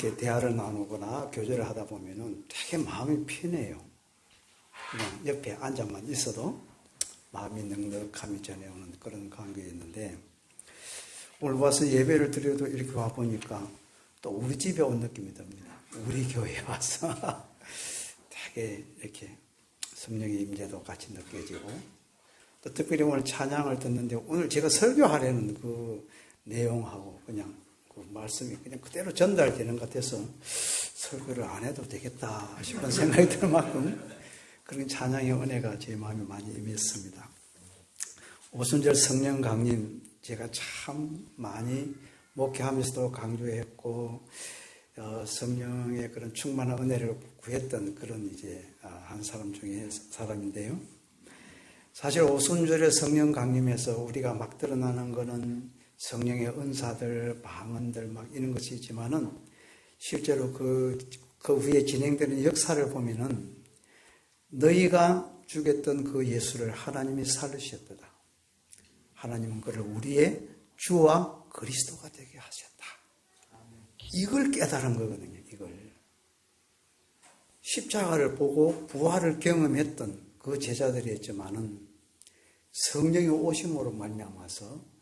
이렇게 대화를 나누거나 교제를 하다 보면은 되게 마음이 편해요. 그냥 옆에 앉아만 있어도 마음이 넉넉함이 전해오는 그런 관계였는데, 오늘 와서 예배를 드려도 이렇게 와보니까 또 우리 집에 온 느낌이 듭니다. 우리 교회에 와서 되게 이렇게 성령의 임재도 같이 느껴지고, 또 특별히 오늘 찬양을 듣는데 오늘 제가 설교하려는 그 내용하고 그냥 그 말씀이 그냥 그대로 전달되는 것 같아서 설교를 안 해도 되겠다 싶은 생각이 들 만큼 그런 찬양의 은혜가 제 마음에 많이 임했습니다. 오순절 성령 강림 제가 참 많이 목회하면서도 강조했고, 성령의 그런 충만한 은혜를 구했던 그런 이제 한 사람 중에 사람인데요. 사실 오순절의 성령 강림에서 우리가 막 드러나는 거는 성령의 은사들, 방언들 막 이런 것이 있지만은 실제로 그 후에 진행되는 역사를 보면은 너희가 죽였던 그 예수를 하나님이 살리셨다. 하나님은 그를 우리의 주와 그리스도가 되게 하셨다. 이걸 깨달은 거거든요. 이걸. 십자가를 보고 부활을 경험했던 그 제자들이었지만은 성령의 오심으로 말미암아서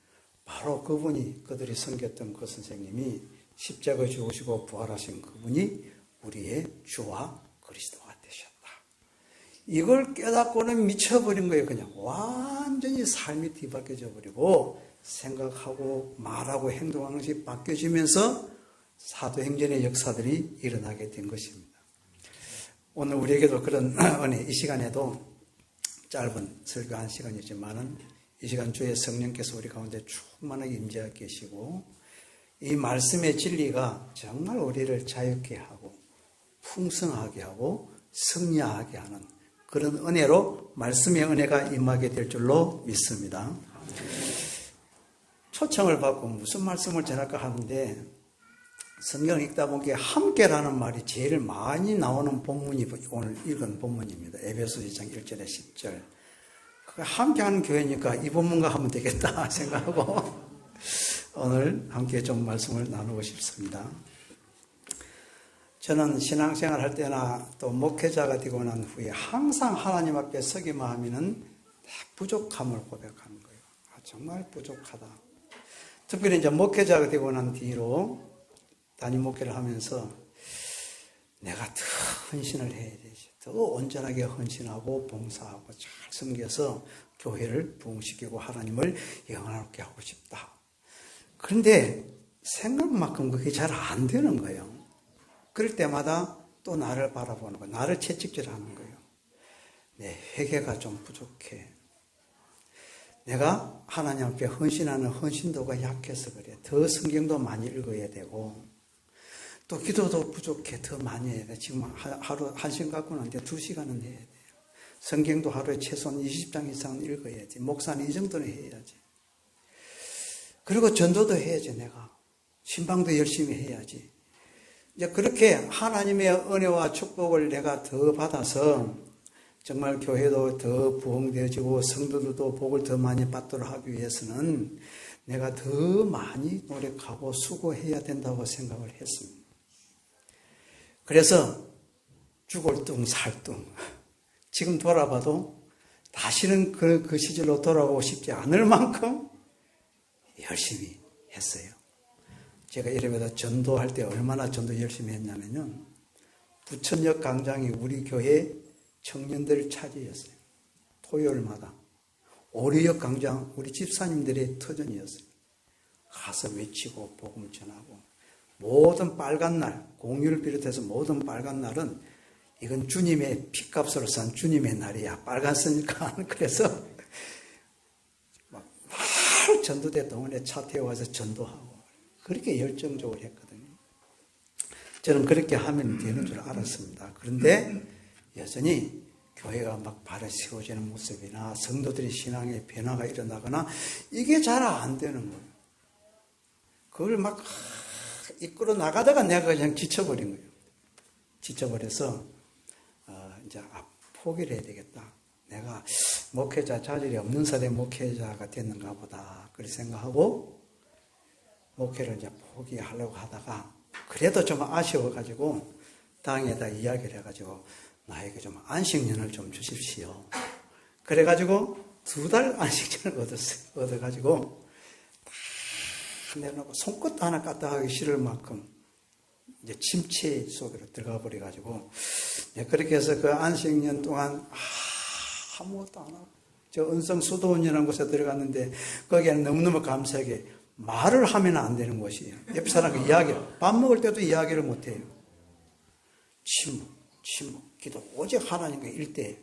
바로 그분이, 그들이 섬겼던 그 선생님이 십자가에 죽으시고 부활하신 그분이 우리의 주와 그리스도가 되셨다. 이걸 깨닫고는 미쳐버린 거예요. 그냥 완전히 삶이 뒤바뀌어져 버리고 생각하고 말하고 행동하는 것이 바뀌어지면서 사도행전의 역사들이 일어나게 된 것입니다. 오늘 우리에게도 그런 은혜, 이 시간에도 짧은 설교한 시간이지만은 이 시간 주의 성령께서 우리 가운데 충만하게 임재하고 계시고, 이 말씀의 진리가 정말 우리를 자유케 하고 풍성하게 하고 승리하게 하는 그런 은혜로 말씀의 은혜가 임하게 될 줄로 믿습니다. 초청을 받고 무슨 말씀을 전할까 하는데, 성경을 읽다 보니까 함께라는 말이 제일 많이 나오는 본문이 오늘 읽은 본문입니다. 에베소서 2장 1절에 10절. 함께하는 교회니까 이 본문과 하면 되겠다 생각하고 오늘 함께 좀 말씀을 나누고 싶습니다. 저는 신앙생활 할 때나 또 목회자가 되고 난 후에 항상 하나님 앞에 서기만 하면은 부족함을 고백하는 거예요. 정말 부족하다. 특별히 이제 목회자가 되고 난 뒤로 담임 목회를 하면서 내가 더 헌신을 해야 되지. 더 온전하게 헌신하고 봉사하고 잘 섬겨서 교회를 부흥시키고 하나님을 영화롭게 하고 싶다. 그런데 생각만큼 그게 잘 안 되는 거예요. 그럴 때마다 또 나를 바라보는 거예요. 나를 채찍질하는 거예요. 내 회개가 좀 부족해. 내가 하나님 앞에 헌신하는 헌신도가 약해서 그래. 더 성경도 많이 읽어야 되고, 또 기도도 부족해. 더 많이 해야 돼. 지금 하루 1시간 갖고는 안 돼. 2시간은 해야 돼요. 성경도 하루에 최소한 20장 이상은 읽어야지. 목사는 이 정도는 해야지. 그리고 전도도 해야지. 내가 신방도 열심히 해야지. 이제 그렇게 하나님의 은혜와 축복을 내가 더 받아서 정말 교회도 더 부흥되어지고 성도들도 복을 더 많이 받도록 하기 위해서는 내가 더 많이 노력하고 수고해야 된다고 생각을 했습니다. 그래서 죽을 뚱 살뚱 지금 돌아봐도 다시는 그 시절로 돌아오고 싶지 않을 만큼 열심히 했어요. 제가 이름에다 전도할 때 얼마나 전도 열심히 했냐면요, 부천역 광장이 우리 교회 청년들 차지였어요. 토요일마다 오리역 광장 우리 집사님들의 터전이었어요. 가서 외치고 복음 전하고, 모든 빨간 날, 공휴를 비롯해서 모든 빨간 날은 이건 주님의 피값으로 산 주님의 날이야. 빨간 쓰니까. 그래서 막 전도대 동원에 차 태워와서 전도하고 그렇게 열정적으로 했거든요. 저는 그렇게 하면 되는 줄 알았습니다. 그런데 여전히 교회가 막 발에 세워지는 모습이나 성도들의 신앙의 변화가 일어나거나 이게 잘 안 되는 거예요. 그걸 막 이끌어 나가다가 내가 그냥 지쳐버린 거예요. 지쳐버려서 이제 포기를 해야 되겠다. 내가 목회자 자질이 없는 사람의 목회자가 됐는가 보다. 그렇게 생각하고 목회를 이제 포기하려고 하다가 그래도 좀 아쉬워가지고 당에다 이야기를 해가지고 나에게 좀 안식년을 좀 주십시오. 그래가지고 2달 안식년을 얻어가지고 다 내놓고 손끝도 하나 까딱하기 싫을 만큼 이제 침체 속으로 들어가 버려가지고 그렇게 해서 그 안식년 동안 아무것도 안 하고 저 은성수도원이라는 곳에 들어갔는데 거기에는 너무너무 감사하게 말을 하면 안 되는 곳이에요. 옆 사람과 이야기를 밥 먹을 때도 이야기를 못해요. 침묵, 기도 오직 하나님과 일대예요.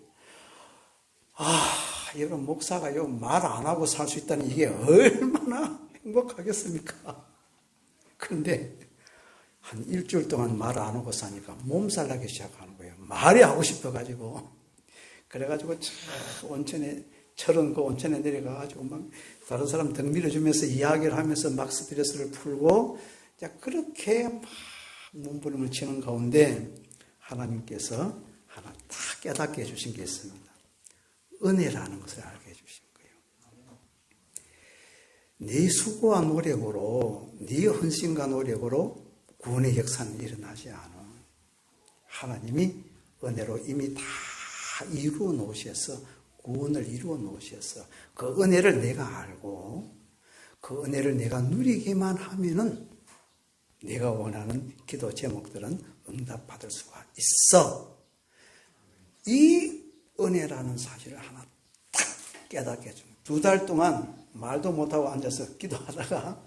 여러분 목사가요 말 안 하고 살 수 있다는 이게 얼마나 행복하겠습니까? 그런데 한 일주일 동안 말 안 하고 사니까 몸살 나기 시작하는 거예요. 말이 하고 싶어가지고. 그래가지고 온천에, 철원 그 온천에 내려가가지고 막 다른 사람 등 밀어주면서 이야기를 하면서 막 스트레스를 풀고, 그렇게 막 몸부림을 치는 가운데 하나님께서 하나 다 깨닫게 해주신 게 있습니다. 은혜라는 것을 알게 해주신 거예요. 네 수고와 노력으로, 네 헌신과 노력으로 구원의 역사는 일어나지 않아. 하나님이 은혜로 이미 다 이루어 놓으셔서 구원을 이루어 놓으셔서 그 은혜를 내가 알고 그 은혜를 내가 누리기만 하면은 내가 원하는 기도 제목들은 응답받을 수가 있어. 이 은혜라는 사실을 하나 딱 깨닫게 해줍니다. 2달 동안 말도 못하고 앉아서 기도하다가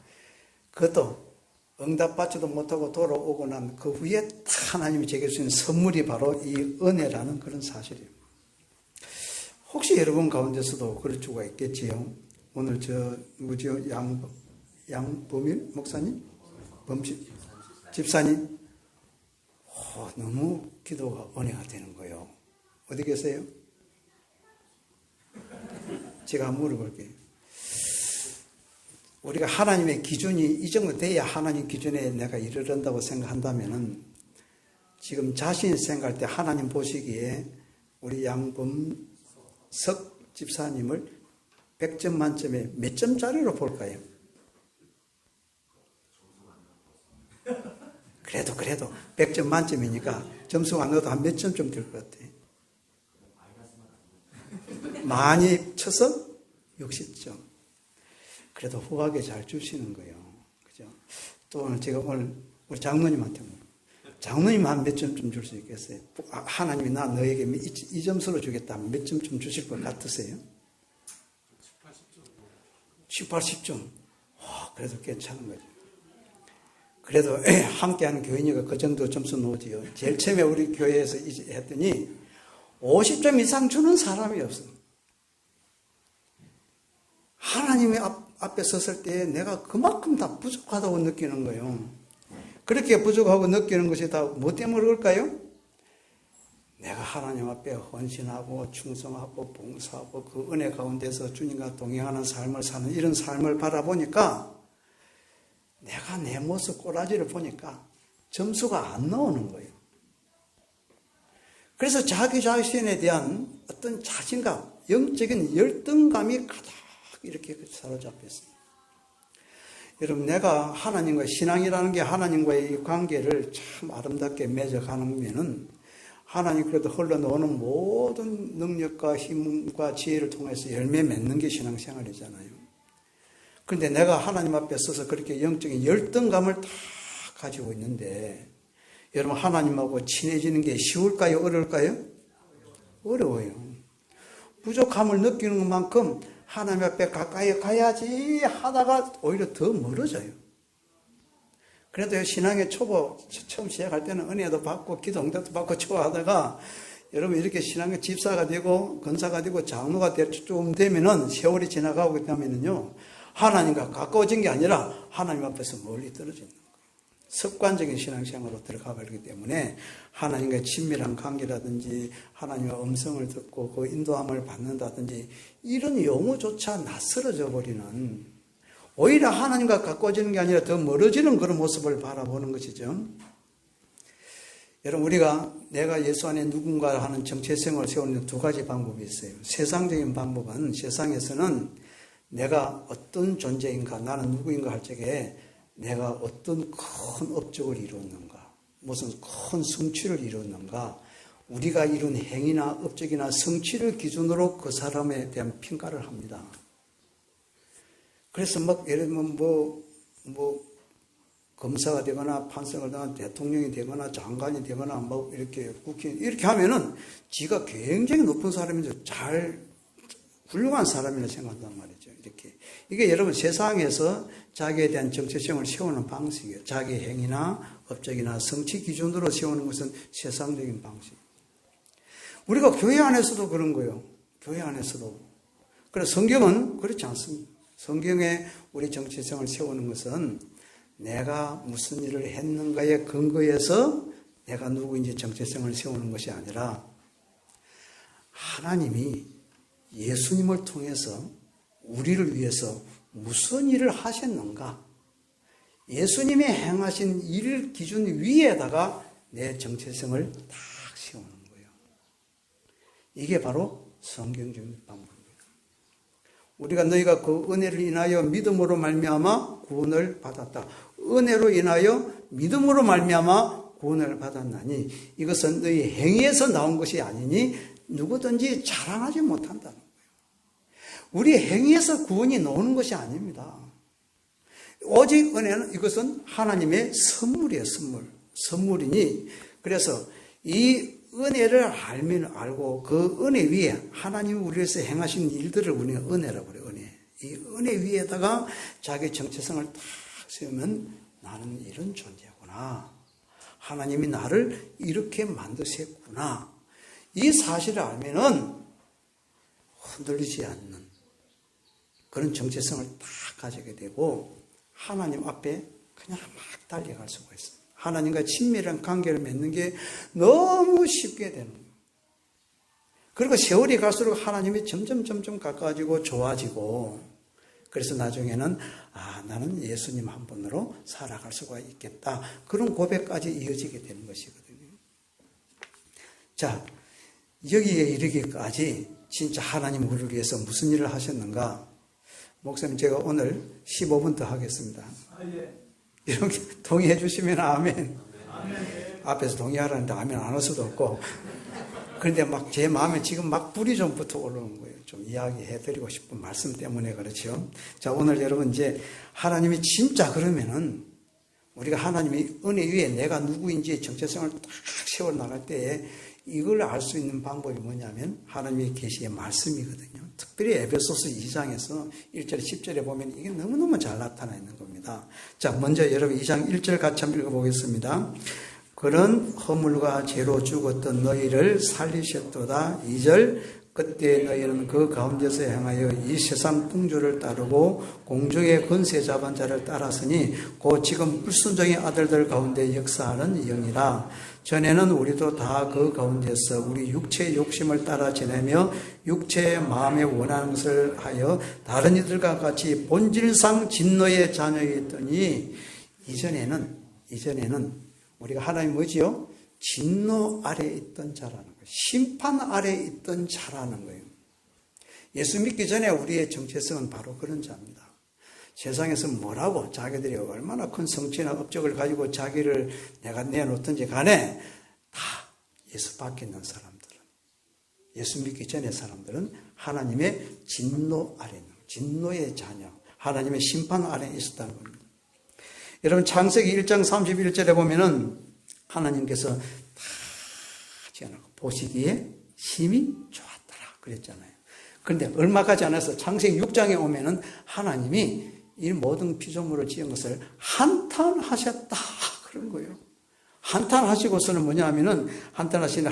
그것도 응답받지도 못하고 돌아오고 난 그 후에 딱 하나님이 제게 주신 선물이 바로 이 은혜라는 그런 사실이에요. 혹시 여러분 가운데서도 그럴 수가 있겠지요. 오늘 누구지요? 양범일 목사님? 집사님? 너무 기도가 은혜가 되는 거예요. 어디 계세요? 제가 한번 물어볼게요. 우리가 하나님의 기준이 이 정도 돼야 하나님 기준에 내가 이르른다고 생각한다면은 지금 자신이 생각할 때 하나님 보시기에 우리 양범석 집사님을 100점 만점에 몇 점짜리로 볼까요? 그래도 100점 만점이니까 점수가 안 넣어도 한 몇 점 좀 될 것 같아요. 많이 쳐서 60점. 그래도 후하게 잘 주시는 거예요. 그죠? 또 오늘 제가 우리 장로님한테 장로님 한 몇 점 좀 줄 수 있겠어요? 하나님이 너에게 이 점수로 주겠다면 몇 점 좀 주실 것 같으세요? 7, 80점. 그래도 괜찮은 거죠. 그래도 함께하는 교인이가 그 정도 점수 놓지요. 제일 처음에 우리 교회에서 했더니 50점 이상 주는 사람이 없어요. 하나님의 앞에 섰을 때 내가 그만큼 다 부족하다고 느끼는 거예요. 그렇게 부족하고 느끼는 것이 다 뭐 때문에 그럴까요? 내가 하나님 앞에 헌신하고 충성하고 봉사하고 그 은혜 가운데서 주님과 동행하는 삶을 사는 이런 삶을 바라보니까 내가 내 모습 꼬라지를 보니까 점수가 안 나오는 거예요. 그래서 자기 자신에 대한 어떤 자신감, 영적인 열등감이 가득 이렇게 사로잡혀 있습니다. 여러분, 내가 하나님과 신앙이라는 게 하나님과의 이 관계를 참 아름답게 맺어가면은 하나님 그래도 흘러나오는 모든 능력과 힘과 지혜를 통해서 열매 맺는 게 신앙생활이잖아요. 그런데 내가 하나님 앞에 서서 그렇게 영적인 열등감을 다 가지고 있는데 여러분, 하나님하고 친해지는 게 쉬울까요? 어려울까요? 어려워요. 부족함을 느끼는 것만큼 하나님 앞에 가까이 가야지 하다가 오히려 더 멀어져요. 그래도 신앙의 초보 처음 시작할 때는 은혜도 받고 기도 응답도 받고 좋아하다가 여러분 이렇게 신앙의 집사가 되고 권사가 되고 장로가 좀 되면은 세월이 지나가고 있다면은요 하나님과 가까워진 게 아니라 하나님 앞에서 멀리 떨어지는 거예요. 습관적인 신앙생활로 들어가 버리기 때문에 하나님과의 친밀한 관계라든지 하나님의 음성을 듣고 그 인도함을 받는다든지 이런 용어조차 낯설어져 버리는, 오히려 하나님과 가까워지는 게 아니라 더 멀어지는 그런 모습을 바라보는 것이죠. 여러분, 우리가 내가 예수 안에 누군가 하는 정체성을 세우는 2가지 방법이 있어요. 세상적인 방법은 세상에서는 내가 어떤 존재인가, 나는 누구인가 할 적에 내가 어떤 큰 업적을 이뤘는가, 무슨 큰 성취를 이뤘는가, 우리가 이룬 행위나 업적이나 성취를 기준으로 그 사람에 대한 평가를 합니다. 그래서 막 예를 들면 검사가 되거나 판사가 되거나 대통령이 되거나 장관이 되거나 뭐 이렇게 국회의원 이렇게 하면은 지가 굉장히 높은 사람인지 잘 훌륭한 사람이라 생각한단 말이죠. 이렇게 이게 여러분 세상에서 자기에 대한 정체성을 세우는 방식이에요. 자기 행위나 업적이나 성취 기준으로 세우는 것은 세상적인 방식. 우리가 교회 안에서도 그런 거예요. 교회 안에서도. 그래서 성경은 그렇지 않습니다. 성경에 우리 정체성을 세우는 것은 내가 무슨 일을 했는가에 근거해서 내가 누구인지 정체성을 세우는 것이 아니라 하나님이 예수님을 통해서 우리를 위해서 무슨 일을 하셨는가, 예수님이 행하신 일 기준 위에다가 내 정체성을 딱 세우는 거예요. 이게 바로 성경적인 방법입니다. 우리가 너희가 그 은혜를 인하여 믿음으로 말미암아 구원을 받았다. 은혜로 인하여 믿음으로 말미암아 구원을 받았나니 이것은 너희 행위에서 나온 것이 아니니 누구든지 자랑하지 못한다는 거예요. 우리 행위에서 구원이 나오는 것이 아닙니다. 오직 은혜는 이것은 하나님의 선물이에요. 선물이니 그래서 이 은혜를 알면 알고 그 은혜 위에 하나님이 우리 위해서 행하신 일들을 우리는 은혜라고 그래요. 이 은혜 위에다가 자기 정체성을 딱 세우면 나는 이런 존재구나. 하나님이 나를 이렇게 만드셨구나. 이 사실을 알면은 흔들리지 않는 그런 정체성을 딱 가지게 되고 하나님 앞에 그냥 막 달려갈 수가 있습니다. 하나님과 친밀한 관계를 맺는 게 너무 쉽게 되는 거예요. 그리고 세월이 갈수록 하나님이 점점 가까워지고 좋아지고 그래서 나중에는 나는 예수님 한 분으로 살아갈 수가 있겠다. 그런 고백까지 이어지게 되는 것이거든요. 자, 여기에 이르기까지 진짜 하나님 우리를 위해서 무슨 일을 하셨는가? 목사님 제가 오늘 15분 더 하겠습니다. 이렇게 동의해 주시면 아멘. 앞에서 동의하라는데 아멘 안 할 수도 없고. 그런데 막 제 마음에 지금 막 불이 좀 붙어 올라오는 거예요. 좀 이야기해 드리고 싶은 말씀 때문에 그렇죠. 자, 오늘 여러분 이제 하나님이 진짜 그러면은 우리가 하나님의 은혜 위에 내가 누구인지 정체성을 딱 세워 나갈 때에 이걸 알 수 있는 방법이 뭐냐면 하나님의 계시의 말씀이거든요. 특별히 에베소서 2장에서 1절 10절에 보면 이게 너무너무 잘 나타나 있는 겁니다. 자, 먼저 여러분 2장 1절 같이 한번 읽어보겠습니다. 그런 허물과 죄로 죽었던 너희를 살리셨도다. 2절 그때 너희는 그 가운데서 행하여 이 세상 풍조를 따르고 공중의 권세 잡은 자를 따랐으니 곧 지금 불순종의 아들들 가운데 역사하는 영이라. 전에는 우리도 다 그 가운데서 우리 육체의 욕심을 따라 지내며 육체의 마음에 원하는 것을 하여 다른 이들과 같이 본질상 진노의 자녀였더니 이전에는 우리가 하나님 뭐지요? 진노 아래에 있던 자라는 거예요. 심판 아래에 있던 자라는 거예요. 예수 믿기 전에 우리의 정체성은 바로 그런 자입니다. 세상에서 뭐라고 자기들이 얼마나 큰 성취나 업적을 가지고 자기를 내가 내놓든지 간에 다 예수 밖에 있는 사람들은, 예수 믿기 전의 사람들은 하나님의 진노 아래 있는, 진노의 자녀, 하나님의 심판 아래에 있었다는 겁니다. 여러분 창세기 1장 31절에 보면은 하나님께서 다 지어놓고 보시기에 심히 좋았더라 그랬잖아요. 그런데 얼마 가지 않아서 창세기 6장에 오면은 하나님이 이 모든 피조물을 지은 것을 한탄하셨다 그런 거예요. 한탄하시고서는 뭐냐 하면은 한탄하시는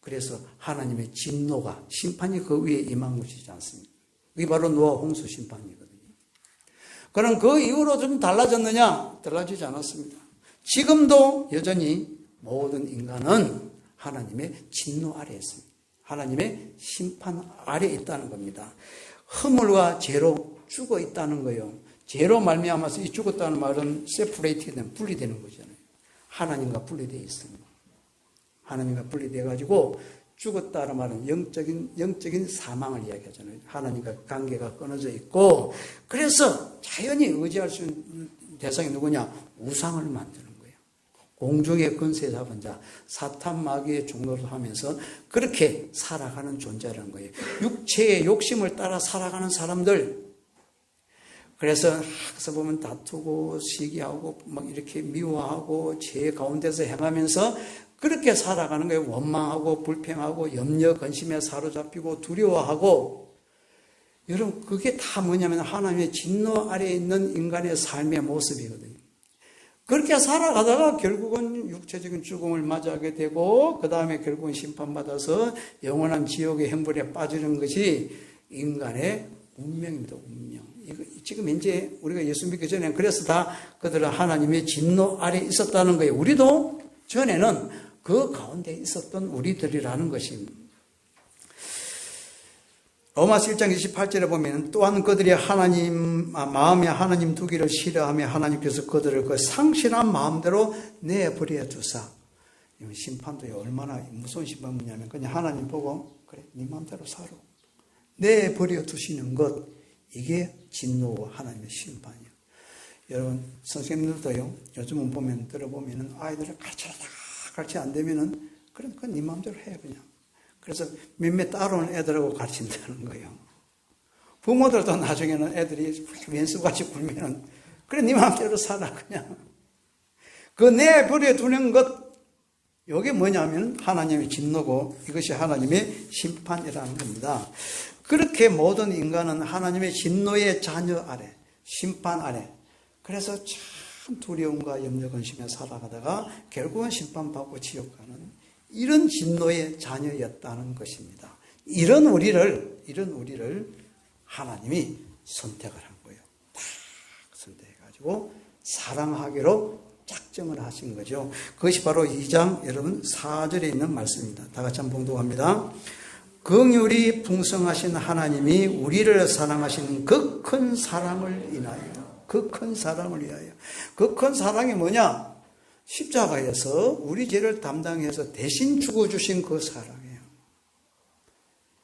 그래서 하나님의 진노가 심판이 그 위에 임한 것이지 않습니까? 이게 바로 노아 홍수 심판이거든요. 그럼 그 이후로 좀 달라졌느냐? 달라지지 않았습니다. 지금도 여전히 모든 인간은 하나님의 진노 아래에 있습니다. 하나님의 심판 아래에 있다는 겁니다. 허물과 죄로 죽어 있다는 거예요. 죄로 말미암아서 이 죽었다는 말은 세퍼레이트된 분리되는 거잖아요. 하나님과 분리되어 있습니다. 하나님과 분리되어 가지고 죽었다는 말은 영적인 사망을 이야기하잖아요. 하나님과 관계가 끊어져 있고, 그래서 자연히 의지할 수 있는 대상이 누구냐? 우상을 만드는 거예요. 공중의 권세 잡은 자, 사탄 마귀의 종로를 하면서 그렇게 살아가는 존재라는 거예요. 육체의 욕심을 따라 살아가는 사람들. 그래서 학서 보면 다투고 시기하고 막 이렇게 미워하고 죄 가운데서 행하면서 그렇게 살아가는 거예요. 원망하고 불평하고 염려 근심에 사로잡히고 두려워하고. 여러분, 그게 다 뭐냐면 하나님의 진노 아래에 있는 인간의 삶의 모습이거든요. 그렇게 살아가다가 결국은 육체적인 죽음을 맞이하게 되고 그 다음에 결국은 심판받아서 영원한 지옥의 형벌에 빠지는 것이 인간의 운명입니다. 운명. 이거 지금 이제 우리가 예수 믿기 전에 그래서 다 그들은 하나님의 진노 아래에 있었다는 거예요. 우리도 전에는 그 가운데 있었던 우리들이라는 것입니다. 로마서 1장 28절에 보면 또한 그들이 마음에 하나님 두기를 싫어하며 하나님께서 그들을 그 상실한 마음대로 내버려 두사. 심판도 얼마나 무서운 심판이냐면 그냥 하나님 보고 그래 네 마음대로 살아. 내버려 두시는 것, 이게 진노와 하나님의 심판이에요. 여러분 선생님들도요 요즘은 보면 들어보면은 아이들을 가르쳐다가 가르치 안 되면은 그럼 그건 네 마음대로 해 그냥. 그래서 몇몇 따라오는 애들하고 가르친다는 거예요. 부모들도 나중에는 애들이 왼수같이 굴면은 그래 네 마음대로 살아 그냥. 그 내버려 두는 것, 이게 뭐냐면 하나님의 진노고 이것이 하나님의 심판이라는 겁니다. 그렇게 모든 인간은 하나님의 진노의 자녀 아래, 심판 아래, 그래서 참 두려움과 염려 근심에 살아가다가 결국은 심판받고 지옥 가는 이런 진노의 자녀였다는 것입니다. 이런 우리를 하나님이 선택을 한 거예요. 딱 선택해가지고 사랑하기로 작정을 하신 거죠. 그것이 바로 2장 여러분 4절에 있는 말씀입니다. 다 같이 한번 봉독합니다. 긍휼이 풍성하신 하나님이 우리를 사랑하시는 그 큰 사랑을 인하여, 그 큰 사랑을 위하여. 그 큰 사랑이 뭐냐? 십자가에서 우리 죄를 담당해서 대신 죽어주신 그 사랑이에요.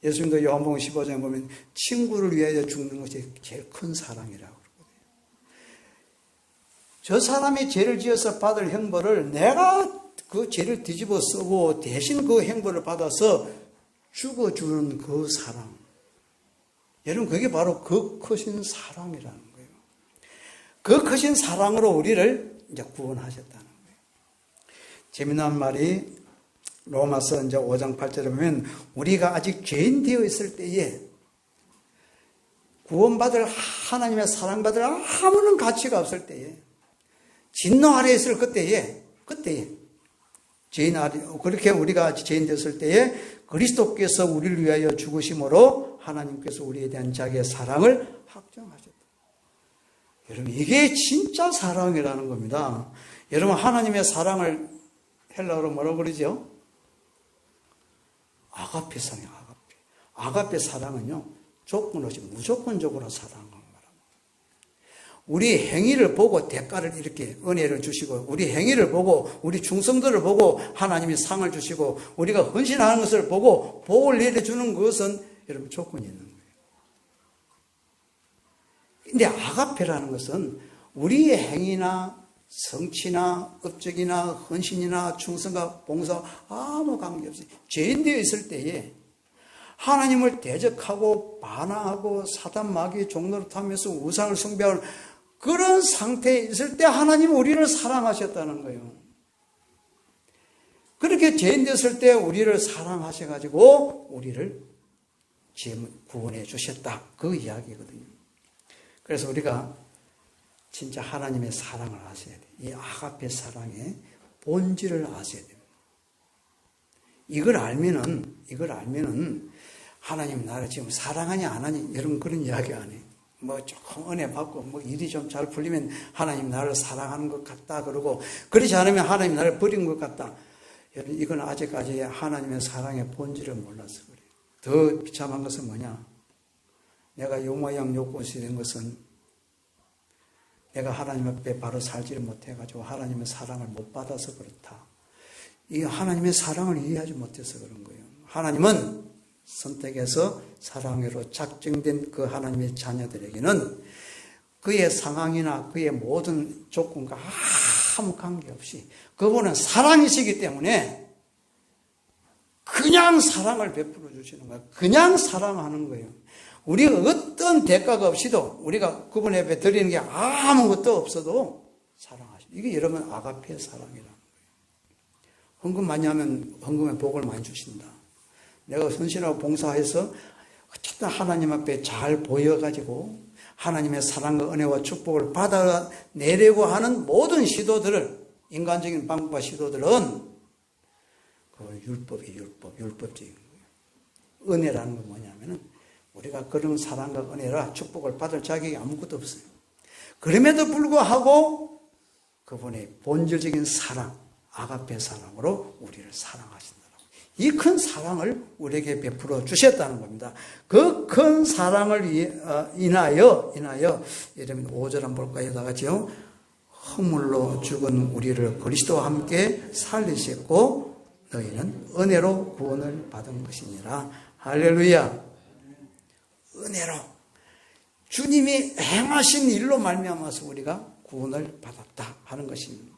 예수님도 요한복음 15장에 보면 친구를 위하여 죽는 것이 제일 큰 사랑이라고 그러거든요. 저 사람이 죄를 지어서 받을 형벌을 내가 그 죄를 뒤집어 쓰고 대신 그 형벌을 받아서 죽어주는 그 사랑. 여러분, 그게 바로 그 크신 사랑이라는 거예요. 그 크신 사랑으로 우리를 이제 구원하셨다는 거예요. 재미난 말이 로마서 이제 5장 8절에 보면 우리가 아직 죄인 되어 있을 때에 구원받을 하나님의 사랑받을 아무런 가치가 없을 때에 진노 아래에 있을 그때에 죄인 아래, 그렇게 우리가 죄인 되었을 때에 그리스도께서 우리를 위하여 죽으심으로 하나님께서 우리에 대한 자기의 사랑을 확정하셨다. 여러분, 이게 진짜 사랑이라는 겁니다. 여러분, 하나님의 사랑을 헬라어로 뭐라고 그러죠? 아가페 사랑이에요. 아가페 사랑은요, 조건 없이 무조건적으로 사랑하는 거랍니다. 우리 행위를 보고 대가를 이렇게 은혜를 주시고, 우리 행위를 보고, 우리 충성들을 보고 하나님이 상을 주시고, 우리가 헌신하는 것을 보고 복을 내려주는 것은 여러분 조건이 있는 거예요. 근데 아가페라는 것은 우리의 행위나 성취나 업적이나 헌신이나 충성과 봉사 아무 관계없이 죄인 되어 있을 때에 하나님을 대적하고 반항하고 사단 마귀의 종노릇 하면서 우상을 숭배하는 그런 상태에 있을 때 하나님은 우리를 사랑하셨다는 거예요. 그렇게 죄인 되었을 때 우리를 사랑하셔가지고 우리를 구원해 주셨다. 그 이야기거든요. 그래서 우리가 진짜 하나님의 사랑을 아셔야 돼요. 이 아가페 사랑의 본질을 아셔야 돼요. 이걸 알면은 하나님 나를 지금 사랑하니 안 하니 여러분 그런 이야기 안 해요. 뭐 조금 은혜 받고 뭐 일이 좀 잘 풀리면 하나님 나를 사랑하는 것 같다 그러고 그렇지 않으면 하나님 나를 버린 것 같다. 여러분 이건 아직까지 하나님의 사랑의 본질을 몰라서 그래요. 더 비참한 것은 뭐냐? 내가 요 모양 요것이 된 것은 내가 하나님 앞에 바로 살지를 못해가지고 하나님의 사랑을 못 받아서 그렇다. 이 하나님의 사랑을 이해하지 못해서 그런 거예요. 하나님은 선택해서 사랑으로 작정된 그 하나님의 자녀들에게는 그의 상황이나 그의 모든 조건과 아무 관계없이 그분은 사랑이시기 때문에 그냥 사랑을 베풀어 주시는 거예요. 그냥 사랑하는 거예요. 우리가 어떤 대가가 없이도 우리가 그분 앞에 드리는 게 아무것도 없어도 사랑하시죠. 이게 여러분 아가페 사랑이라는 거예요. 헌금 많이 하면 헌금에 복을 많이 주신다. 내가 헌신하고 봉사해서 어쨌든 하나님 앞에 잘 보여가지고 하나님의 사랑과 은혜와 축복을 받아내려고 하는 모든 시도들을, 인간적인 방법과 시도들은 그 율법적인 거예요. 은혜라는 건 뭐냐면은 우리가 그런 사랑과 은혜라 축복을 받을 자격이 아무것도 없어요. 그럼에도 불구하고 그분의 본질적인 사랑, 아가페 사랑으로 우리를 사랑하신다고. 이 큰 사랑을 우리에게 베풀어 주셨다는 겁니다. 그 큰 사랑을 인하여 여러분 5절 한번 볼까요? 다 같이요. 허물로 죽은 우리를 그리스도와 함께 살리셨고 너희는 은혜로 구원을 받은 것이니라. 할렐루야. 은혜로 주님이 행하신 일로 말미암아서 우리가 구원을 받았다 하는 것입니다.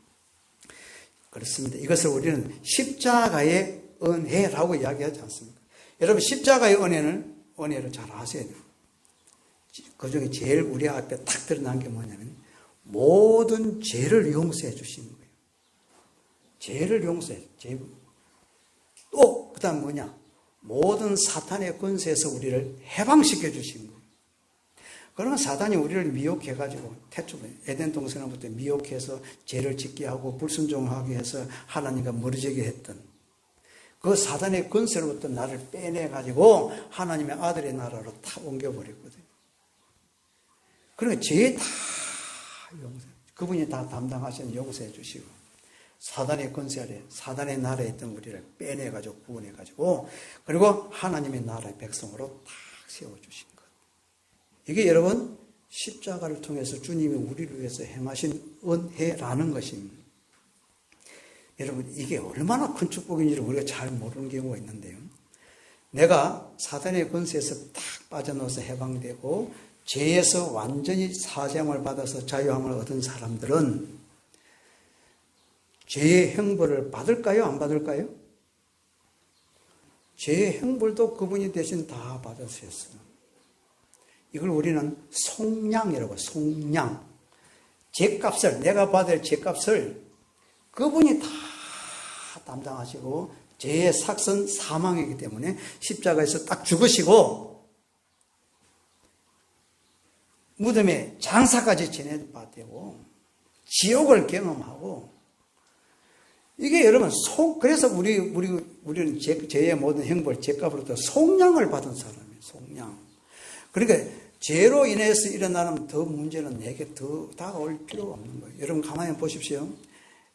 그렇습니다. 이것을 우리는 십자가의 은혜라고 이야기하지 않습니까? 여러분 십자가의 은혜를 잘 아셔야 돼요. 그중에 제일 우리 앞에 탁 드러난 게 뭐냐면 모든 죄를 용서해 주시는 거예요. 죄를 용서해. 또 그다음 뭐냐? 모든 사탄의 권세에서 우리를 해방시켜 주신 거예요. 그러면 사단이 우리를 미혹해가지고 에덴 동산부터 미혹해서 죄를 짓게 하고 불순종하게 해서 하나님과 멀어지게 했던 그 사단의 권세로부터 나를 빼내가지고 하나님의 아들의 나라로 다 옮겨버렸거든요. 그러니까 죄 다 용서, 그분이 다 담당하신 용서해 주시고 사단의 권세 아래 사단의 나라에 있던 우리를 빼내가지고 구원해가지고 그리고 하나님의 나라의 백성으로 딱 세워주신 것. 이게 여러분 십자가를 통해서 주님이 우리를 위해서 행하신 은혜라는 것입니다. 여러분 이게 얼마나 큰 축복인지를 우리가 잘 모르는 경우가 있는데요. 내가 사단의 권세에서 딱 빠져나와서 해방되고 죄에서 완전히 사죄함을 받아서 자유함을 얻은 사람들은 죄의 형벌을 받을까요? 안 받을까요? 죄의 형벌도 그분이 대신 다 받으셨어요. 이걸 우리는 속량이라고, 속량. 죄값을, 내가 받을 죄값을 그분이 다 담당하시고 죄의 삭선 사망이기 때문에 십자가에서 딱 죽으시고 무덤에 장사까지 지내받고 지옥을 경험하고 이게 여러분 그래서 우리는 죄의 모든 형벌, 죄값으로부터 속량을 받은 사람이에요. 속량. 그러니까 죄로 인해서 일어나는 더 문제는 내게 더 다가올 필요가 없는 거예요. 여러분 가만히 보십시오.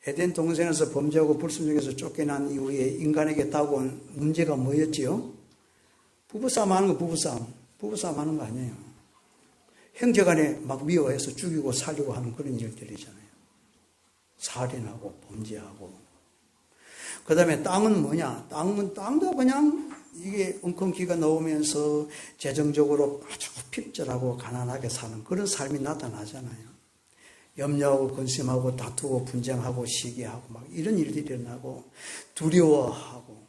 에덴 동산에서 범죄하고 불순종에서 쫓겨난 이후에 인간에게 다가온 문제가 뭐였지요? 부부싸움 하는 거 부부싸움 하는 거 아니에요. 형제간에 막 미워해서 죽이고 살리고 하는 그런 일들이잖아요. 살인하고 범죄하고. 그 다음에 땅은 뭐냐? 땅도 그냥 이게 엉겅퀴가 나오면서 재정적으로 아주 핍절하고 가난하게 사는 그런 삶이 나타나잖아요. 염려하고 근심하고 다투고 분쟁하고 시기하고 막 이런 일들이 일어나고 두려워하고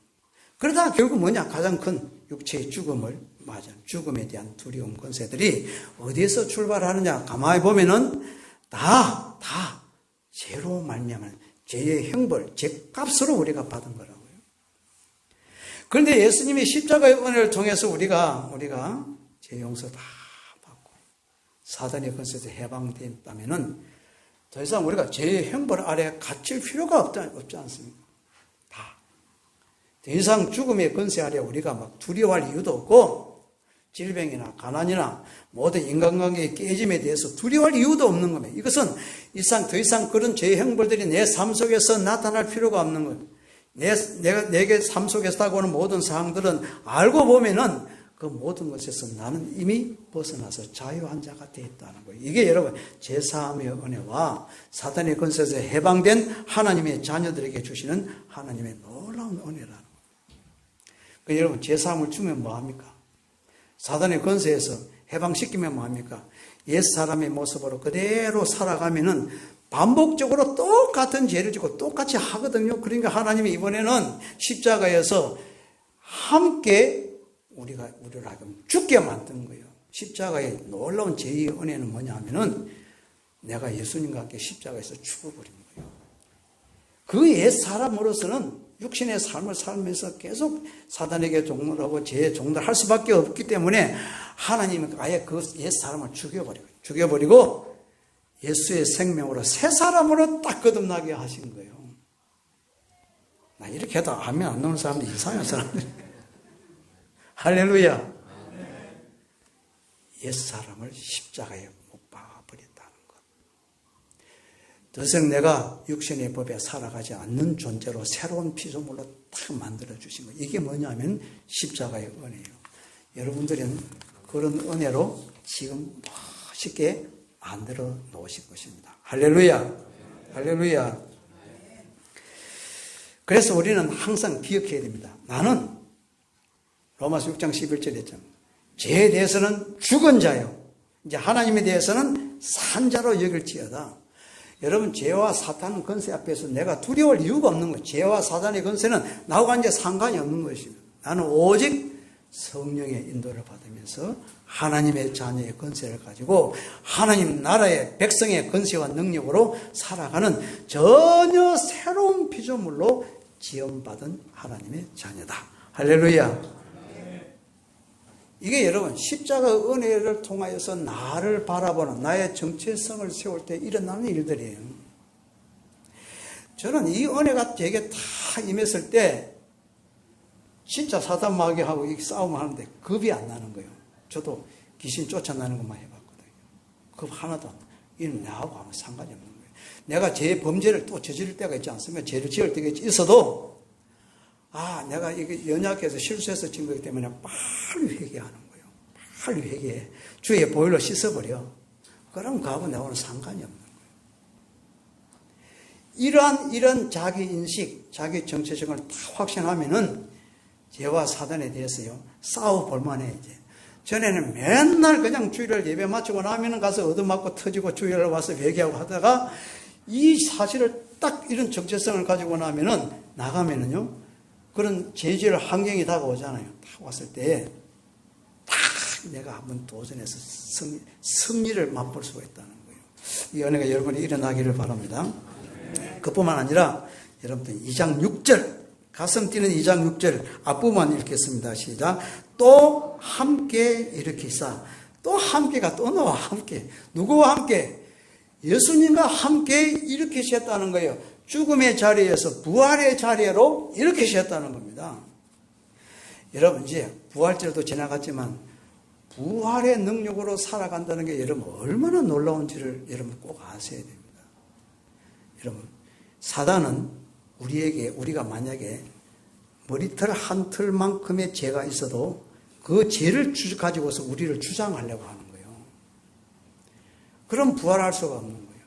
그러다가 결국 뭐냐? 가장 큰 육체의 죽음에 대한 두려움 권세들이 어디에서 출발하느냐? 가만히 보면은 다 죄로 말미암은 죄의 형벌, 죄값으로 우리가 받은 거라고요. 그런데 예수님이 십자가의 은혜를 통해서 우리가 죄 용서 다 받고 사단의 권세에서 해방됐다면은 더 이상 우리가 죄의 형벌 아래 갇힐 필요가 없지 않습니까? 더 이상 죽음의 권세 아래 우리가 막 두려워할 이유도 없고 질병이나 가난이나 모든 인간관계의 깨짐에 대해서 두려워할 이유도 없는 겁니다. 이것은 더 이상 그런 죄의 형벌들이 내 삶 속에서 나타날 필요가 없는 거예요. 내게 삶 속에서 다가오는 모든 상황들은 알고 보면은 그 모든 것에서 나는 이미 벗어나서 자유한 자가 되었다는 거예요. 이게 여러분 제사함의 은혜와 사탄의 권세에서 해방된 하나님의 자녀들에게 주시는 하나님의 놀라운 은혜라는 거예요. 그러니까 여러분 제사함을 주면 뭐합니까? 사단의 권세에서 해방시키면 뭐합니까? 옛사람의 모습으로 그대로 살아가면은 반복적으로 똑같은 죄를 지고 똑같이 하거든요. 그러니까 하나님이 이번에는 십자가에서 함께 우리를 하여금 죽게 만든 거예요. 십자가의 놀라운 제2의 은혜는 뭐냐 하면은 내가 예수님과 함께 십자가에서 죽어버린 거예요. 그 옛사람으로서는 육신의 삶을 살면서 계속 사단에게 종노하고 죄에 종노할 수밖에 없기 때문에 하나님은 아예 그 옛사람을 죽여버리고 예수의 생명으로 새 사람으로 딱 거듭나게 하신 거예요. 나 이렇게 해도 아멘 안 나오는 사람들 이상한 사람들. 할렐루야. 옛사람을 십자가에 못 박아버렸다는 것. 더 이상 내가 육신의 법에 살아가지 않는 존재로 새로운 피조물로 딱 만들어주신 거예요. 이게 뭐냐면 십자가의 은혜예요. 여러분들은 그런 은혜로 지금 멋있게 만들어 놓으신 것입니다. 할렐루야. 할렐루야. 그래서 우리는 항상 기억해야 됩니다. 나는 로마서 6장 11절에 했잖아요. 죄에 대해서는 죽은 자요. 이제 하나님에 대해서는 산 자로 여길지어다. 여러분, 죄와 사탄 권세 앞에서 내가 두려울 이유가 없는 거예요. 죄와 사탄의 권세는 나하고 이제 상관이 없는 것입니다. 나는 오직 성령의 인도를 받으면서 하나님의 자녀의 권세를 가지고 하나님 나라의 백성의 권세와 능력으로 살아가는 전혀 새로운 피조물로 지음받은 하나님의 자녀다. 할렐루야. 이게 여러분 십자가 은혜를 통하여서 나를 바라보는 나의 정체성을 세울 때 일어나는 일들이에요. 저는 이 은혜가 제게 다 임했을 때 진짜 사단 마귀하고 이 싸움을 하는데 겁이 안 나는 거예요. 저도 귀신 쫓아나는 것만 해봤거든요. 겁 하나도 안 나요. 이는 나하고 아무 상관이 없는 거예요. 내가 제 범죄를 또 저지를 때가 있지 않습니까? 죄를 지을 때가 있어도 내가 이게 연약해서 실수해서 진 거기 때문에 빨리 회개하는 거예요. 빨리 회개해. 주의 보혈로 씻어버려. 그럼 그하고 나하고는 상관이 없는 거예요. 이런 자기 인식, 자기 정체성을 다 확신하면은 죄와 사단에 대해서요 싸워볼 만해. 이제 전에는 맨날 그냥 주일을 예배 마치고 나면은 가서 얻어맞고 터지고 주일을 와서 회개하고 하다가 이 사실을 딱 이런 정체성을 가지고 나면은 나가면은요 그런 제재를 환경이 다가오잖아요. 딱 왔을 때 딱 내가 한번 도전해서 승리를 맛볼 수가 있다는 거예요. 이 은혜가 여러분이 일어나기를 바랍니다. 그뿐만 아니라 여러분들 2장 6절 가슴 뛰는 2장 6절 앞부분만 읽겠습니다. 시작. 또 함께 일으키사. 또 함께가 또 나와. 함께. 누구와 함께? 예수님과 함께 일으키셨다는 거예요. 죽음의 자리에서 부활의 자리로 일으키셨다는 겁니다. 여러분 이제 부활절도 지나갔지만 부활의 능력으로 살아간다는 게 여러분 얼마나 놀라운지를 여러분 꼭 아셔야 됩니다. 여러분 사단은 우리가 만약에 머리털 한 털만큼의 죄가 있어도 그 죄를 가지고서 우리를 주장하려고 하는 거예요. 그럼 부활할 수가 없는 거예요.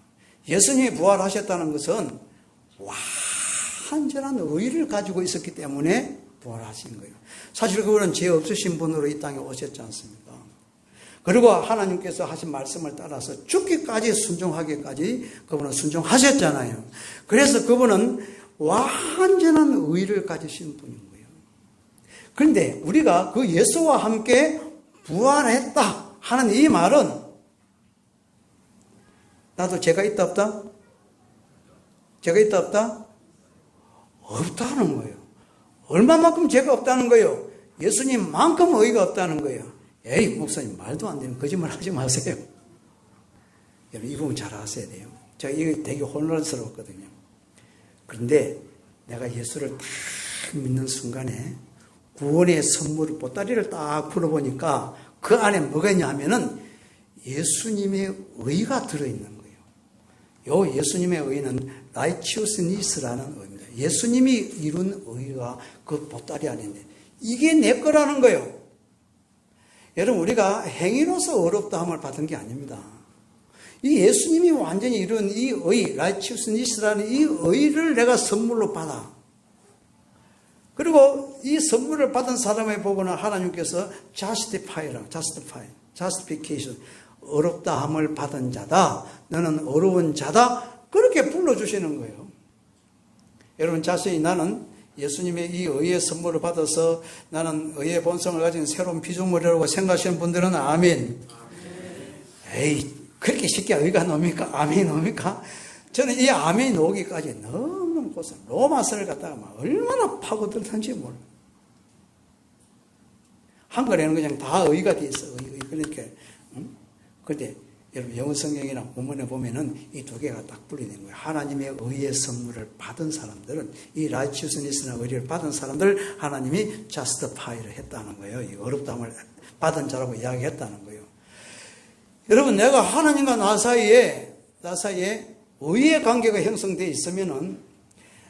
예수님이 부활하셨다는 것은 완전한 의를 가지고 있었기 때문에 부활하신 거예요. 사실 그분은 죄 없으신 분으로 이 땅에 오셨지 않습니까? 그리고 하나님께서 하신 말씀을 따라서 죽기까지 순종하기까지 그분은 순종하셨잖아요. 그래서 그분은 완전한 의를 가지신 분인 거예요. 그런데 우리가 그 예수와 함께 부활했다 하는 이 말은 나도 죄가 있다 없다? 죄가 있다 없다? 없다는 거예요. 얼마만큼 죄가 없다는 거예요? 예수님만큼 의가 없다는 거예요. 에이 목사님 말도 안 되는 거짓말 하지 마세요. 여러분 이 부분 잘 아셔야 돼요. 제가 이게 되게 혼란스러웠거든요. 그런데 내가 예수를 딱 믿는 순간에 구원의 선물 보따리를 딱 풀어보니까 그 안에 뭐가 있냐 하면은 예수님의 의가 들어있는 거예요. 요 예수님의 의는 righteousness라는 의입니다. 예수님이 이룬 의가 그 보따리 안에 있는데 이게 내 거라는 거예요. 여러분 우리가 행위로서 어렵다함을 받은 게 아닙니다. 이 예수님이 완전히 이룬 이 의, righteousness라는 이 의를 내가 선물로 받아. 그리고 이 선물을 받은 사람의 보고는 하나님께서 justification, 어렵다함을 받은 자다, 너는 어려운 자다, 그렇게 불러주시는 거예요. 여러분, 자세히 나는 예수님의 이 의의 선물을 받아서 나는 의의 본성을 가진 새로운 피조물이라고 생각하시는 분들은 아멘. 에이, 그렇게 쉽게 의가 나옵니까? 아멘이 나옵니까? 저는 이 아멘이 나오기까지 너무너무 고생, 로마서를 갖다가 막 얼마나 파고들던지 몰라요. 한글에는 그냥 다 의가 돼 있어. 그러니까, 그런데 여러분, 영어 성경이나 본문에 보면은 이 두 개가 딱 분리된 거예요. 하나님의 의의 선물을 받은 사람들은, 이 righteousness나 의를 받은 사람들, 하나님이 justify를 했다는 거예요. 이 어렵다함을 받은 자라고 이야기했다는 거예요. 여러분, 내가 하나님과 나 사이에 의의 관계가 형성되어 있으면은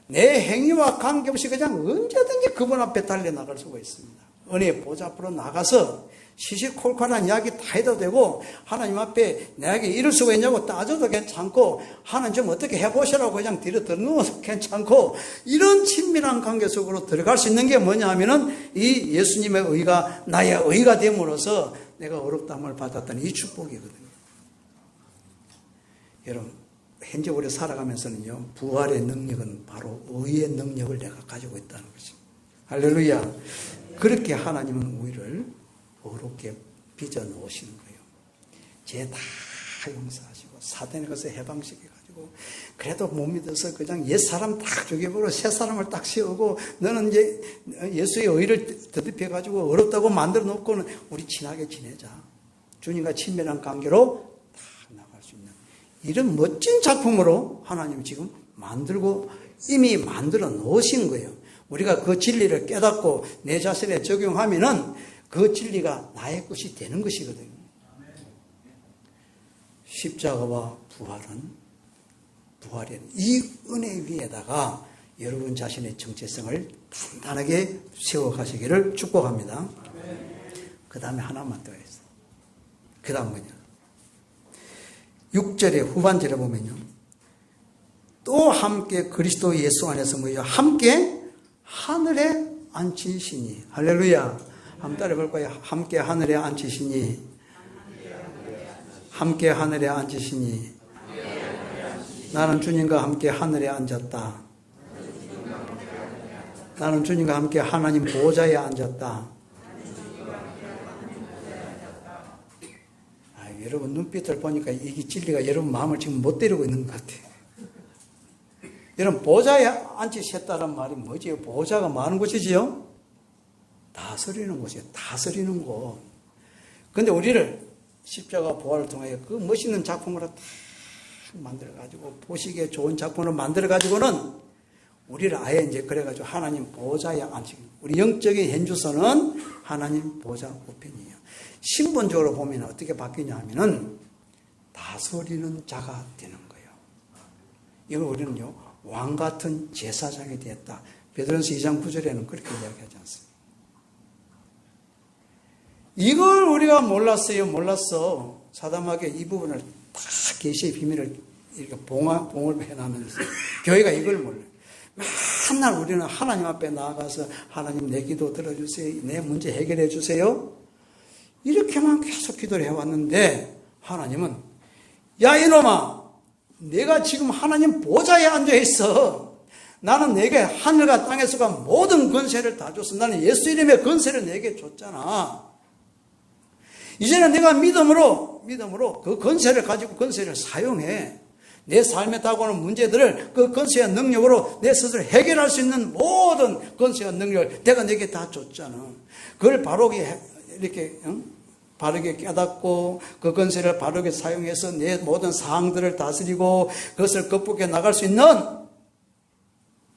내 행위와 관계없이 그냥 언제든지 그분 앞에 달려나갈 수가 있습니다. 은혜의 보좌 앞으로 나가서 시시콜콜한 이야기 다 해도 되고, 하나님 앞에 내게 이럴 수가 있냐고 따져도 괜찮고, 하나님 좀 어떻게 해보시라고 그냥 뒤로 들어누워도 괜찮고, 이런 친밀한 관계 속으로 들어갈 수 있는 게 뭐냐 하면은 이 예수님의 의가 나의 의가 됨으로써 내가 어렵다함을 받았던 이 축복이거든요. 여러분, 현재 우리 살아가면서는요, 부활의 능력은 바로 의의 능력을 내가 가지고 있다는 것입니다. 할렐루야. 그렇게 하나님은 우리를 어렵게 빚어 놓으시는 거예요. 죄 다 용서하시고, 사단의 것을 해방시켜가지고, 그래도 못 믿어서 그냥 옛사람 딱 죽여버리고 새 사람을 딱 세우고, 너는 이제 예수의 의를 더듬혀가지고 어렵다고 만들어 놓고는 우리 친하게 지내자, 주님과 친밀한 관계로 딱 나갈 수 있는 이런 멋진 작품으로 하나님이 지금 이미 만들어 놓으신 거예요. 우리가 그 진리를 깨닫고 내 자신에 적용하면은 그 진리가 나의 것이 되는 것이거든요. 십자가와 부활은 이 은혜 위에다가 여러분 자신의 정체성을 단단하게 세워가시기를 축복합니다. 그 다음에 하나만 더 있어요. 그 다음 뭐냐? 6절의 후반절에 보면요, 또 함께 그리스도 예수 안에서 뭐예요? 함께 하늘에 앉히시니. 할렐루야. 한번 따라해볼 거예요. 함께 하늘에 앉히시니. 함께 하늘에 앉히시니. 나는 주님과 함께 하늘에 앉았다. 나는 주님과 함께 하나님 보좌에 앉았다. 여러분 눈빛을 보니까 이게 진리가 여러분 마음을 지금 못 때리고 있는 것 같아요. 여러분, 보좌에 앉히셨다는 말이 뭐지요? 보좌가 많은 곳이지요? 다스리는 곳이에요. 다스리는 곳. 근데 우리를 십자가 부활을 통해 그 멋있는 작품으로 딱 만들어가지고, 보시기에 좋은 작품으로 만들어가지고는 우리를 아예 이제 그래가지고 하나님 보좌에 앉히고, 우리 영적인 현주소는 하나님 보좌 우편이에요. 신분적으로 보면 어떻게 바뀌냐 하면은 다스리는 자가 되는 거예요. 이걸 우리는요, 왕 같은 제사장이 되었다. 베드로전서 2장 9절에는 그렇게 이야기하지 않습니다. 이걸 우리가 몰랐어. 사담하게 이 부분을 다 계시의 비밀을 이렇게 봉을 해나면서 교회가 이걸 몰라요. 맨날 우리는 하나님 앞에 나아가서 하나님 내 기도 들어주세요. 내 문제 해결해 주세요. 이렇게만 계속 기도를 해왔는데 하나님은, 야 이놈아, 내가 지금 하나님 보좌에 앉아있어. 나는 내게 하늘과 땅에서가 모든 권세를 다 줬어. 나는 예수 이름의 권세를 내게 줬잖아. 이제는 내가 믿음으로 그 권세를 가지고 권세를 사용해. 내 삶에 다가오는 문제들을 그 권세와 능력으로 내 스스로 해결할 수 있는 모든 권세와 능력을 내가 내게 다 줬잖아. 그걸 이렇게 바르게 깨닫고 그 권세를 바르게 사용해서 내 모든 상황들을 다스리고 그것을 극복해 나갈 수 있는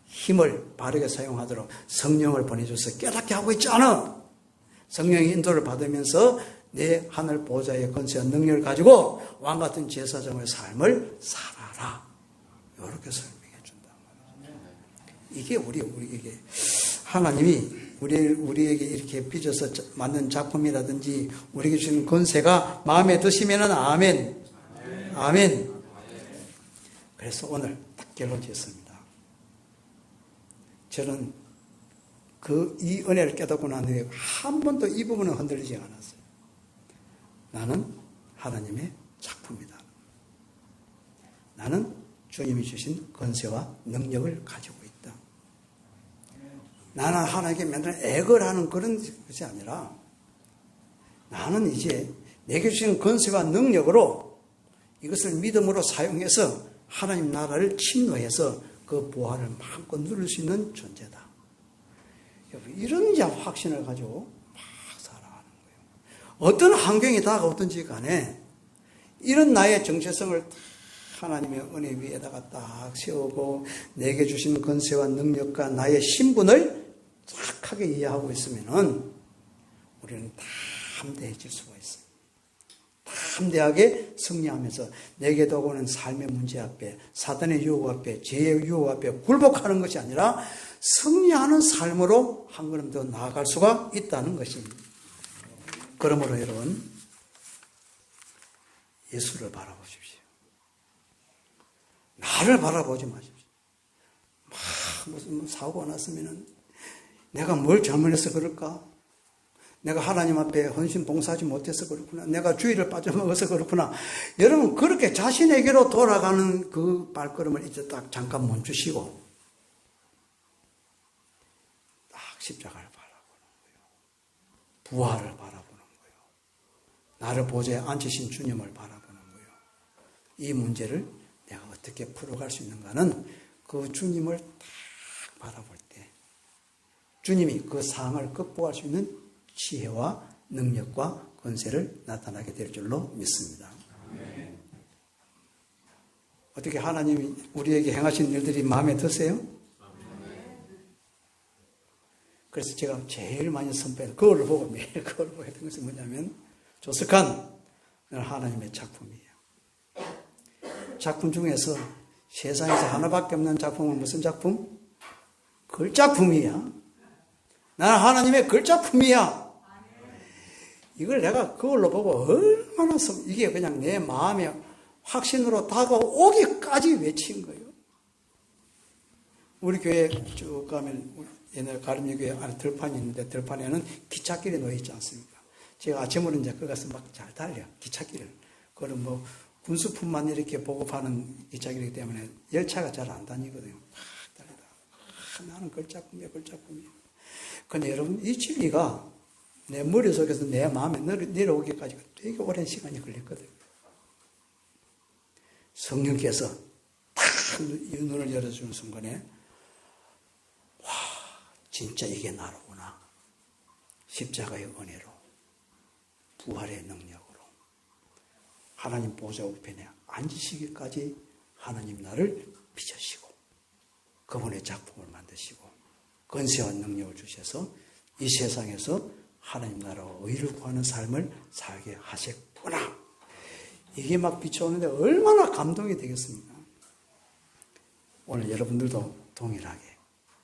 힘을 바르게 사용하도록 성령을 보내줘서 깨닫게 하고 있지 않아? 성령의 인도를 받으면서 내 하늘 보좌의 권세와 능력을 가지고 왕같은 제사장의 삶을 살아라. 이렇게 설명해 준단 말이에요. 이게 우리에게 하나님이 우리에게 이렇게 빚어서 만든 작품이라든지 우리에게 주는 권세가 마음에 드시면은 아멘. 아멘. 그래서 오늘 딱 결론 지었습니다. 저는 이 은혜를 깨닫고 난 후에 한 번도 이 부분은 흔들리지 않았어요. 나는 하나님의 작품이다. 나는 주님이 주신 권세와 능력을 가지고 있다. 나는 하나님께 맨날 애걸하는 그런 것이 아니라 나는 이제 내게 주신 권세와 능력으로 이것을 믿음으로 사용해서 하나님 나라를 침노해서 그 보화를 마음껏 누릴 수 있는 존재다. 이런 확신을 가지고 막 살아가는 거예요. 어떤 환경이 다가오든지 간에 이런 나의 정체성을 하나님의 은혜 위에다가 딱 세우고 내게 주신 권세와 능력과 나의 신분을 착하게 이해하고 있으면은 우리는 담대해질 수가 있어요. 담대하게 승리하면서 내게 다가오는 삶의 문제 앞에, 사단의 유혹 앞에, 죄의 유혹 앞에 굴복하는 것이 아니라 승리하는 삶으로 한 걸음 더 나아갈 수가 있다는 것입니다. 그러므로 여러분, 예수를 바라보십시오. 나를 바라보지 마십시오. 막 무슨 사고가 났으면은 내가 뭘 잘못해서 그럴까? 내가 하나님 앞에 헌신 봉사하지 못해서 그렇구나. 내가 주의를 빠져먹어서 그렇구나. 여러분, 그렇게 자신에게로 돌아가는 그 발걸음을 이제 딱 잠깐 멈추시고 딱 십자가를 바라보는 거예요. 부활을 바라보는 거예요. 나를 보좌에 앉으신 주님을 바라보는 거예요. 이 문제를 내가 어떻게 풀어갈 수 있는가는 그 주님을 딱 바라볼 때 주님이 그 상황을 극복할 수 있는 지혜와 능력과 권세를 나타나게 될 줄로 믿습니다. 어떻게 하나님이 우리에게 행하신 일들이 마음에 드세요? 그래서 제가 제일 많이 선포해서 그걸 보고 매일 그걸 보고 했던 것은 뭐냐면 조석한 하나님의 작품이에요. 작품 중에서 세상에서 하나밖에 없는 작품은 무슨 작품? 글작품이야. 나는 하나님의 글작품이야. 이걸 내가 그걸로 보고 얼마나 이게 그냥 내 마음에 확신으로 다가오기까지 외친 거예요. 우리 교회 쭉 가면 옛날 가름리교회 안에 들판이 있는데 들판에는 기찻길이 놓여 있지 않습니까? 제가 아침으로 이제 그 가서 막 잘 달려 기찻길을. 그건 뭐 군수품만 이렇게 보급하는 기찻길이기 때문에 열차가 잘 안 다니거든요. 막 달리다. 나는 글작품이야. 근데 여러분, 이 진리가 내 머릿속에서 내 마음에 내려오기까지 되게 오랜 시간이 걸렸거든요. 성령께서 탁 눈을 열어주는 순간에 와, 진짜 이게 나로구나. 십자가의 은혜로, 부활의 능력으로 하나님 보좌 우편에 앉으시기까지 하나님 나를 빚으시고 그분의 작품을 만드시고 권세와 능력을 주셔서 이 세상에서 하나님 나라와 의를 구하는 삶을 살게 하셨구나. 이게 막 비춰오는데 얼마나 감동이 되겠습니까? 오늘 여러분들도 동일하게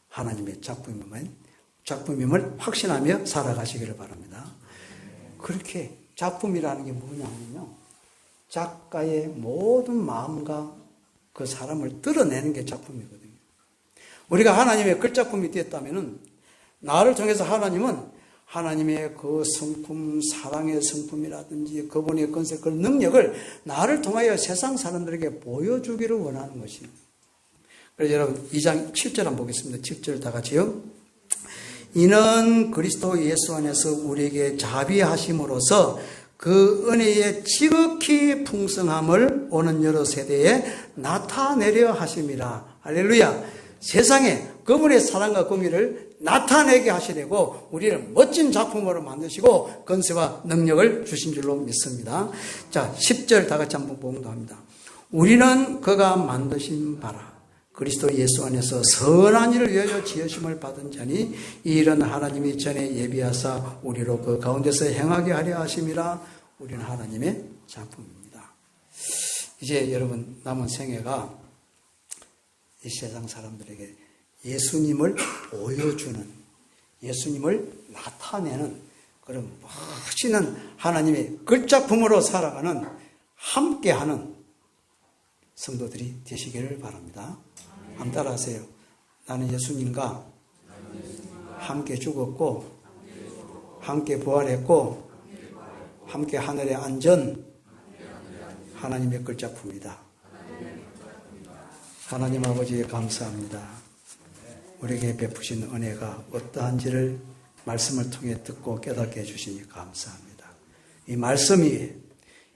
하나님의 작품임을 확신하며 살아가시기를 바랍니다. 그렇게 작품이라는 게 뭐냐면요, 작가의 모든 마음과 그 사람을 드러내는 게 작품이거든요. 우리가 하나님의 글작품이 되었다면은 나를 통해서 하나님은 하나님의 그 성품, 사랑의 성품이라든지 그분의 권세, 그 능력을 나를 통하여 세상 사람들에게 보여주기를 원하는 것입니다. 그래서 여러분 2장 7절 한번 보겠습니다. 7절 다 같이요. 이는 그리스도 예수 안에서 우리에게 자비하심으로써 그 은혜의 지극히 풍성함을 오는 여러 세대에 나타내려 하심이라. 할렐루야. 세상에 그분의 사랑과 공의를 나타내게 하시려고 우리를 멋진 작품으로 만드시고 권세와 능력을 주신 줄로 믿습니다. 자, 10절 다 같이 한번 봉독합니다. 우리는 그가 만드신 바라 그리스도 예수 안에서 선한 일을 위하여 지으심을 받은 자니 이 일은 하나님이 전에 예비하사 우리로 그 가운데서 행하게 하려 하심이라. 우리는 하나님의 작품입니다. 이제 여러분 남은 생애가 이 세상 사람들에게 예수님을 보여주는, 예수님을 나타내는 그런 멋지는 하나님의 글작품으로 살아가는, 함께하는 성도들이 되시기를 바랍니다. 한번 따라하세요. 나는 예수님과 함께 죽었고 함께 부활했고 함께 하늘에 앉은 하나님의 걸작품이다. 하나님 아버지 감사합니다. 우리에게 베푸신 은혜가 어떠한지를 말씀을 통해 듣고 깨닫게 해주시니 감사합니다. 이 말씀이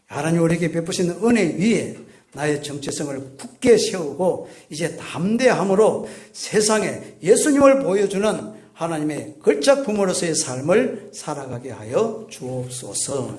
하나님 우리에게 베푸신 은혜 위에 나의 정체성을 굳게 세우고 이제 담대함으로 세상에 예수님을 보여주는 하나님의 걸작품으로서의 삶을 살아가게 하여 주옵소서.